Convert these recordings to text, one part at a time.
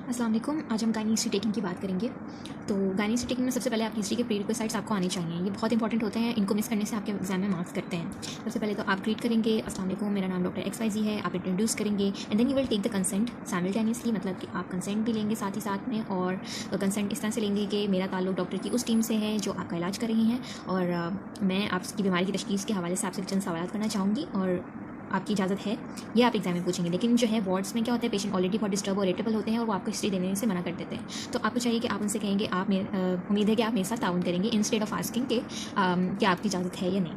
अस्सलाम वालेकुम। आज हम गायनी हिस्ट्री टेकिंग की बात करेंगे। तो गायनी हिस्ट्री टेकिंग में सबसे पहले आपकी हिस्ट्री के प्रीरिक्विजिट्स आपको आने चाहिए। ये बहुत इंपॉर्टेंट होते हैं, इनको मिस करने से आपके एग्जाम में मार्क्स करते हैं। सबसे पहले तो आप ग्रीट करेंगे, अस्सलाम वालेकुम, मेरा नाम डॉक्टर XYZ है। आप इंट्रोड्यूस करेंगे and then you will take the consent simultaneously, मतलब कि आप कंसेंट भी लेंगे साथ ही साथ में। और कंसेंट इस तरह से लेंगे कि मेरा ताल्लुक डॉक्टर की उस टीम से है जो आपका इलाज कर रही हैं, और मैं आपकी बीमारी की तशखीस के हवाले से आपसे चंद सवाल करना चाहूँगी और आपकी इजाज़त है, ये आप एग्जाम में पूछेंगे। लेकिन जो है वार्ड्स में क्या होता है, पेशेंट ऑलरेडी बहुत डिस्टर्ब और इरिटेबल होते हैं और वो आपको हिस्ट्री देने से मना कर देते हैं। तो आपको चाहिए कि आप उनसे कहेंगे, आप उम्मीद है कि आप मेरे साथ ताउन करेंगे इंस्टेड ऑफ आस्किंग कि क्या आपकी इजाज़त है या नहीं।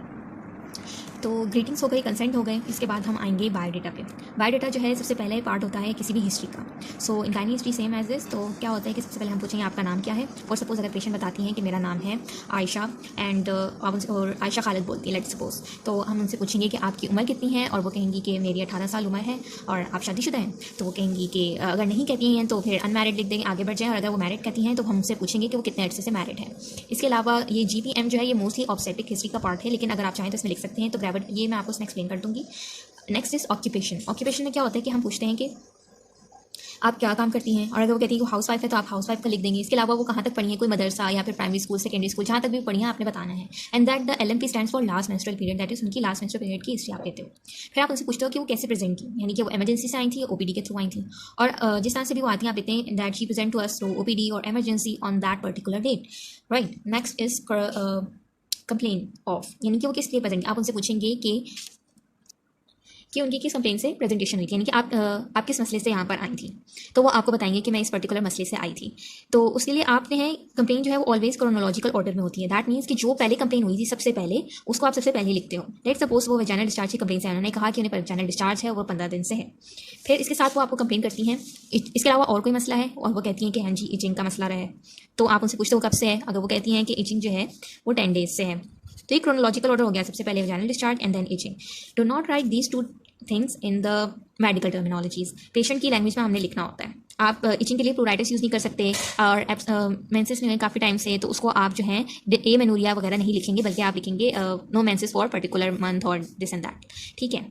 तो ग्रीटिंग्स हो गई, कंसेंट हो गए। इसके बाद हम आएंगे बायोडाटा पे। बायोडाटा जो है सबसे पहले पार्ट होता है किसी भी हिस्ट्री का। So in gynae history same as this. तो क्या होता है कि सबसे पहले हम पूछेंगे आपका नाम क्या है। फॉर सपोज अगर पेशेंट बताती हैं कि मेरा नाम है आयशा एंड और आयशा खालिद बोलती है, लेट्स सपोज, तो हम उनसे पूछेंगे कि आपकी उम्र कितनी है, और वो कहेंगी कि मेरी 18 साल उम्र है। और आप शादीशुदा हैं, तो वो कहेंगी कि अगर नहीं कहती हैं तो फिर अनमैरिड लिख देंगे, आगे बढ़ जाएँ। और अगर वो मैरिड कहती हैं तो हम उनसे पूछेंगे कि वो कितने अर्से से मैरिड है। इसके अलावा ये GPM जो है ये मोस्टली ऑब्स्टेट्रिक हिस्ट्री का पार्ट है, लेकिन अगर आप चाहें तो इसमें लिख सकते हैं। तो ग्रेविड ये मैं आपको इसमें एक्सप्लेन कर दूंगी। Next is occupation. ऑक्यूपेशन में क्या होता है कि हम पूछते हैं कि आप क्या काम करती हैं, और अगर वो कहती है कि हाउस वाइफ है तो आप हाउस वाइफ का लिख देंगे। इसके अलावा वो कहाँ तक पढ़ी है, कोई मदरसा या फिर प्राइमरी स्कूल, सेकेंडरी स्कूल, जहाँ तक भी पढ़ी है आपने बताना है। And that the LMP stands for last menstrual period, that is उनकी लास्ट मेंस्ट्रुअल पीरियड की हिस्ट्री आप देते हो। फिर आप उनसे पूछते हो कि वो कैसे प्रेजेंट की, यानी कि वो इमरजेंसी से आई थी, OPD के थ्रू आई थी। और जिस तरह से भी वो आती हैं आप देते हैं that she present to us through OPD और emergency on that particular date, right. Next is complain of, यानी कि वो किस लिए प्रेजेंट। आप उनसे पूछेंगे कि उनकी किस कंप्लेन से प्रेजेंटेशन हुई थी, यानी कि आप किस मसले से यहाँ पर आई थी। तो वो आपको बताएंगे कि मैं इस पर्टिकुलर मसले से आई थी। तो उसके लिए आपने है कंप्लेन जो है वो ऑलवेज क्रोनोलॉजिकल ऑर्डर में होती है। दैट मीन्स कि जो पहले कंप्लेन हुई थी सबसे पहले, उसको आप सबसे पहले लिखते हो। लेट्स सपोज वो वेजाइनल डिस्चार्ज की कंप्लेन से उन्होंने कहा कि उन्हें वेजाइनल डिस्चार्ज है, वो 15 दिन से है। फिर इसके साथ वो आपको कंप्लेन करती हैं इसके अलावा और कोई मसला है, और वो कहती हैं कि हाँ जी इचिंग का मसला रहा है। तो आप उनसे पूछते हो कब से है। अगर वो कहती हैं कि इचिंग जो है वो 10 डेज से है, तो ये क्रोनोलॉजिकल ऑर्डर हो गया। सबसे पहले vaginal discharge and then itching. Do not write these two things in the medical terminologies. Patient की लैंग्वेज में हमने लिखना होता है। आप इचिंग के लिए प्लूराइटिस यूज़ नहीं कर सकते, और मेंसेस में काफ़ी टाइम से, तो उसको आप जो है एमेनोरिया वगैरह नहीं लिखेंगे, बल्कि आप लिखेंगे no menses for particular month और दिस एंड दैट, ठीक है।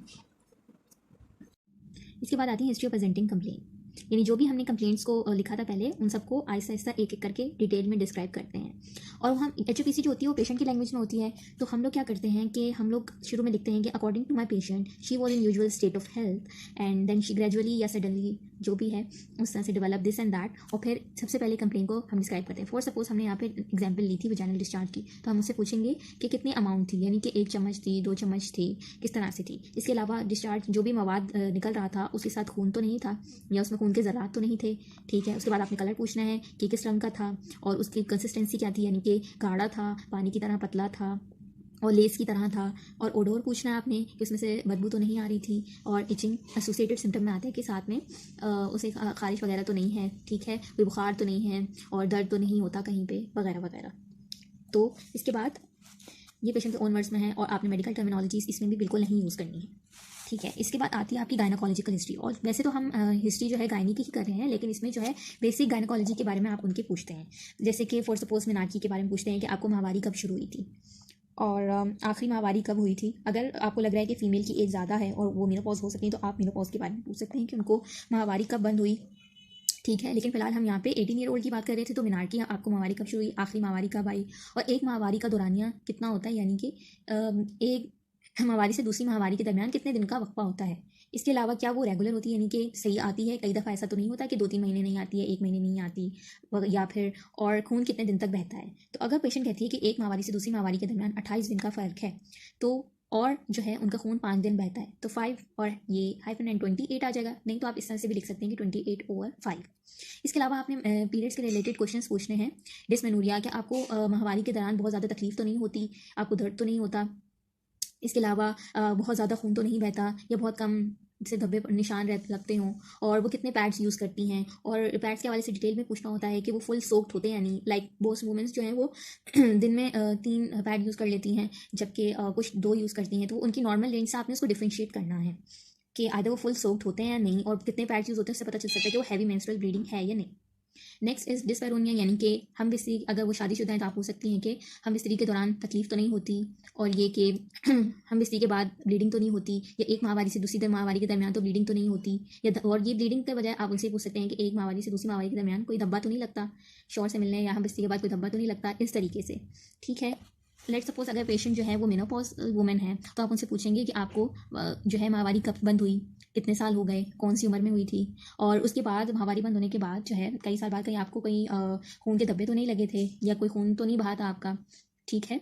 इसके बाद आती है हिस्ट्री ऑफ प्रेजेंटिंग कंप्लेन, यानी जो भी हमने कंप्लेंट्स को लिखा था पहले, उन सबको आहिस्ता आहिस्ता एक एक करके डिटेल में डिस्क्राइब करते हैं। और हम HOPC जो होती है वो पेशेंट की लैंग्वेज में होती है। तो हम लोग क्या करते हैं कि हम लोग शुरू में लिखते हैं कि according to my patient she was in usual state of health and then she gradually या सडनली जो भी है उस तरह से डेवलप दिस एंड दैट। और फिर सबसे पहले कंप्लेन को हम डिस्क्राइब करते हैं। फॉर सपोज हमने यहाँ पे एग्जाम्पल ली थी वेजाइनल डिस्चार्ज की, तो हम उससे पूछेंगे कि कितनी अमाउंट थी, यानी कि 1 चम्मच थी, 2 चम्मच थी, किस तरह से थी। इसके अलावा डिस्चार्ज जो भी मवाद निकल रहा था उसके साथ खून तो नहीं था, या उसमें खून के ज़रात तो नहीं थे, ठीक है। उसके बाद आपने कलर पूछना है कि किस रंग का था, और उसकी कंसिस्टेंसी क्या थी, यानी कि गाढ़ा था, पानी की तरह पतला था, और लेस की तरह था। और ओडोर पूछना है आपने कि उसमें से बदबू तो नहीं आ रही थी। और इचिंग एसोसिएटेड सिम्टम में आता है कि साथ में उसे खारिश वगैरह तो नहीं है, ठीक है, कोई बुखार तो नहीं है, और दर्द तो नहीं होता कहीं पे, वगैरह वगैरह। तो इसके बाद ये पेशेंट के ओन वर्ड्स में है, और आपने मेडिकल टर्मिनोलॉजीज इसमें भी बिल्कुल नहीं यूज़ करनी है, ठीक है। इसके बाद आती है आपकी गायनाकोलॉजिकल हिस्ट्री। और वैसे तो हम हिस्ट्री जो है गायनी की ही कर रहे हैं, लेकिन इसमें जो है बेसिक गायनाकोलॉजी के बारे में आप उनके पूछते हैं। जैसे कि फॉर सपोज मीनाक्षी के बारे में पूछते हैं कि आपको माहवारी कब शुरू हुई थी, और आखिरी माहवारी कब हुई थी। अगर आपको लग रहा है कि फ़ीमेल की एज ज़्यादा है और वो मेनोपॉज हो सकती है, तो आप मेनोपॉज के बारे में पूछ सकते हैं कि उनको माहवारी कब बंद हुई, ठीक है। लेकिन फिलहाल हम यहाँ पे 18 ईयर ओल्ड की बात कर रहे थे। तो मीनार की आपको माहवारी कब शुरू हुई, आखिरी माहवारी कब आई, और एक माहवारी का दौरानिया कितना होता है, यानी कि एक माहवारी से दूसरी माहवारी के दरमियान कितने दिन का वक्फा होता है। इसके अलावा क्या वो रेगुलर होती है, यानी कि सही आती है। कई दफ़ा ऐसा तो नहीं होता कि 2-3 महीने नहीं आती है, 1 महीने नहीं आती, या फिर और खून कितने दिन तक बहता है। तो अगर पेशेंट कहती है कि एक माहवारी से दूसरी माहवारी के दरमियान 28 दिन का फ़र्क है, तो और जो है उनका खून 5 दिन बहता है, तो 5 और ये -28 आ जाएगा। नहीं तो आप इस तरह से भी लिख सकते हैं कि 28/5। इसके अलावा आपने पीरियड्स के रिलेटेड क्वेश्चंस पूछने हैं। डिस्मेनोरिया, क्या आपको माहवारी के दौरान बहुत ज़्यादा तकलीफ तो नहीं होती, आपको दर्द तो नहीं होता, इसके अलावा बहुत ज़्यादा खून तो नहीं बहता, या बहुत कम से धब्बे पर निशान लगते हों, और वो कितने पैड्स यूज़ करती हैं। और पैड्स के हवाले से डिटेल में पूछना होता है कि वो फुल सोक्ड होते हैं, यानी लाइक बहुत वुमेंस जो हैं वो दिन में 3 पैड यूज़ कर लेती हैं, जबकि कुछ 2 यूज़ करती हैं। तो उनकी नॉर्मल रेंज से आपने उसको डिफ्रेंशिएट करना है कि आधे वो फुल सोक्ड होते हैं या नहीं, और कितने पैड्स यूज़ होते हैं, उससे पता चल सकता है कि वो हैवी मेंस्ट्रुअल ब्लीडिंग है या नहीं। नेक्स्ट इज डिस्पैरोनिया, यानी कि हम बिस्तरी, अगर वो शादीशुदा है तो आप पूछ सकती हैं कि हम बिस्तरी के दौरान तकलीफ तो नहीं होती, और ये कि हम बिस्तरी के बाद ब्लीडिंग तो नहीं होती, या एक माहवारी से दूसरी माहवारी के दरमियान तो ब्लीडिंग तो नहीं होती, और ये ब्लीडिंग के बजाय आप उनसे पूछ सकते हैं कि एक माहवारी से दूसरी माहवारी के दरमियान कोई धब्बा तो नहीं लगता शौहर से मिलने, या हम बिस्तरी के बाद कोई धब्बा तो नहीं लगता, इस तरीके से। ठीक है। लेट सपोज अगर पेशेंट जो है वो मेनोपॉज वुमेन है, तो आप उनसे पूछेंगे कि आपको जो है माहवारी कब बंद हुई, कितने साल हो गए, कौन सी उम्र में हुई थी, और उसके बाद माहवारी बंद होने के बाद जो है कई साल बाद कहीं आपको कहीं खून के धब्बे तो नहीं लगे थे, या कोई खून तो नहीं बहा था आपका। ठीक है।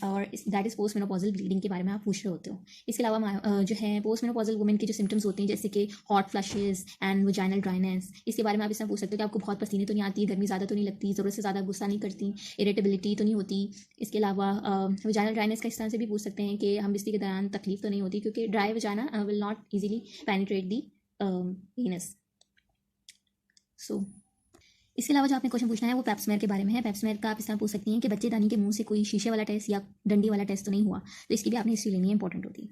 और that is post menopausal bleeding के बारे में आप पूछ रहे होते हो। इसके अलावा जो है पोस्ट मेनोपॉजल वुमेन के जो सिम्टम्स होते हैं, जैसे कि hot flushes and vaginal dryness, इसके बारे में आप इसमें पूछ सकते हो कि आपको बहुत पसीने तो नहीं आती, गर्मी ज़्यादा तो नहीं लगती, ज़रूरत से ज़्यादा गुस्सा नहीं करती, इरिटेबिलिटी तो नहीं होती। इसके अलावा वजाइनल ड्राइनेस का इस तरह से भी पूछ सकते हैं कि हम बिस्ती के दौरान तकलीफ तो नहीं होती, क्योंकि dry vagina will not easily penetrate the penis. So इसके अलावा जो आपने क्वेश्चन पूछना है वो पेप्समेयर के बारे में है। पेप्समेयर का आप इस तरह पूछ सकती हैं कि बच्चेदानी के मुंह से कोई शीशे वाला टेस्ट या डंडी वाला टेस्ट तो नहीं हुआ, तो इसकी भी आपने हिस्ट्री लेनी है, इंपॉर्टेंट होती है।